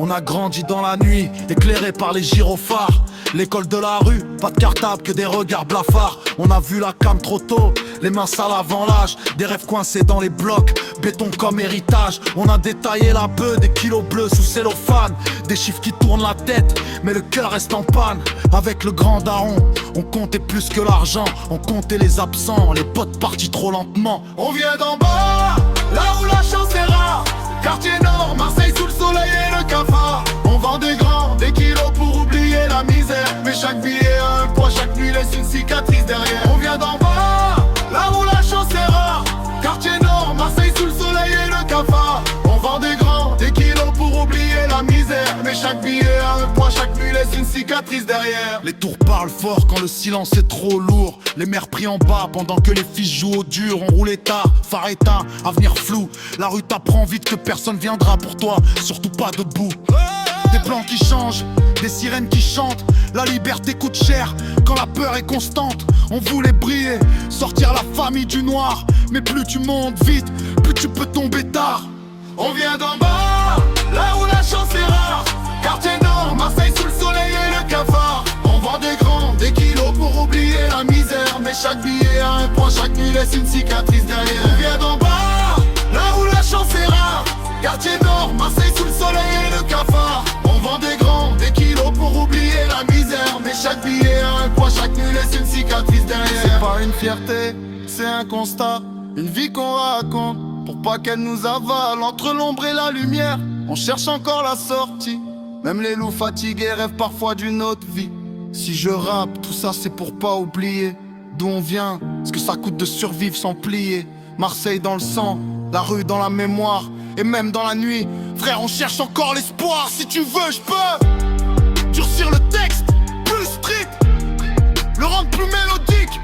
On a grandi dans la nuit, éclairé par les gyrophares. L'école de la rue, pas de cartable que des regards blafards. On a vu la cam trop tôt, les mains sales avant l'âge. Des rêves coincés dans les blocs, béton comme héritage. On a détaillé la bœuf, des kilos bleus sous cellophane. Des chiffres qui tournent la tête, mais le cœur reste en panne. Avec le grand daron, on comptait plus que l'argent. On comptait les absents, les potes partis trop lentement. On vient d'en bas, là où la chance est rare. Quartier Nord, Marseille sous le soleil et le cafard. On vend des grands, des kilos pour oublier la misère. Mais chaque billet a un poids, chaque nuit laisse une cicatrice derrière. On vient d'en bas, là où la chance est rare. Quartier Nord, Marseille sous le soleil et le cafard. On vend des grands, des kilos pour oublier la misère. Mais chaque billet a un poids, chaque nuit laisse une cicatrice derrière. Les tours parlent fort quand le silence est trop lourd. Les mères prient en bas pendant que les fils jouent au dur. On roule tard, phare éteint, avenir flou. La rue t'apprend vite que personne viendra pour toi, surtout pas debout. Des plans qui changent, des sirènes qui chantent. La liberté coûte cher quand la peur est constante. On voulait briller, sortir la famille du noir. Mais plus tu montes vite, plus tu peux tomber tard. On vient d'en bas, là où la chance est rare. Quartier Nord, Marseille sous le soleil et le cafard. On vend des grands, des kilos pour oublier la misère. Mais chaque billet a un poids, chaque nuit laisse une cicatrice derrière. On vient d'en bas, là où la chance est rare. Quartier Nord, Marseille sous le soleil et le cafard. On vend des grands, des kilos pour oublier la misère. Mais chaque billet a un poids, chaque nuit laisse une cicatrice derrière. C'est pas une fierté, c'est un constat. Une vie qu'on raconte pour pas qu'elle nous avale. Entre l'ombre et la lumière, on cherche encore la sortie. Même les loups fatigués rêvent parfois d'une autre vie. Si je rappe, tout ça c'est pour pas oublier d'où on vient, ce que ça coûte de survivre sans plier. Marseille dans le sang, la rue dans la mémoire. Et même dans la nuit, frère, on cherche encore l'espoir. Si tu veux, je peux durcir le texte, plus strict, le rendre plus mélodique,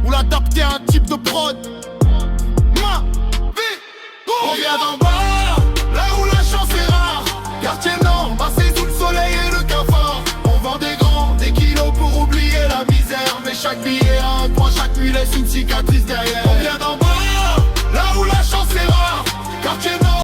ou l'adapter à un type de prod. Ma vie, on vient d'en bas, là où la chance est rare. Quartier Nord, Marseille sous le soleil et le cafard. On vend des grands, des kilos pour oublier la misère. Mais chaque billet a un poids, chaque nuit laisse une cicatrice derrière.